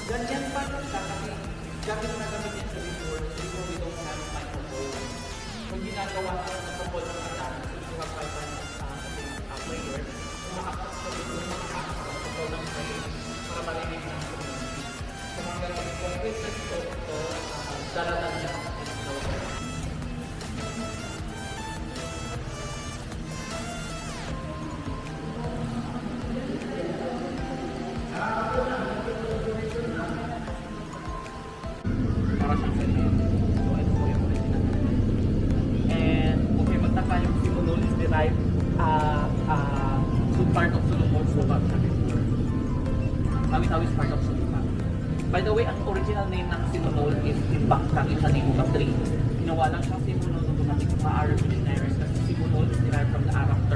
Ganyan pa siya kasi gamit na gamit niya sa before we don't have microphone. Kung ginagawa sa microphone ng anak, so you have 5 player, umaakap sa before microphone ng player para marinig ng community. So mga ganun, kung witness ito, dalalan niya ang para siyang ganyan. So, ito po yung original. And kung may magtaka yung Simonol is derived so part of Solomon Subak siya before. Tawi-tawi is part of Solomon. By the way, ang original name ng Simonol is Timbak ng isa ni Uka 3. Ginawa lang siyang Simonol automatic sa Arab dictionaries kasi Simonol is derived from the Arab term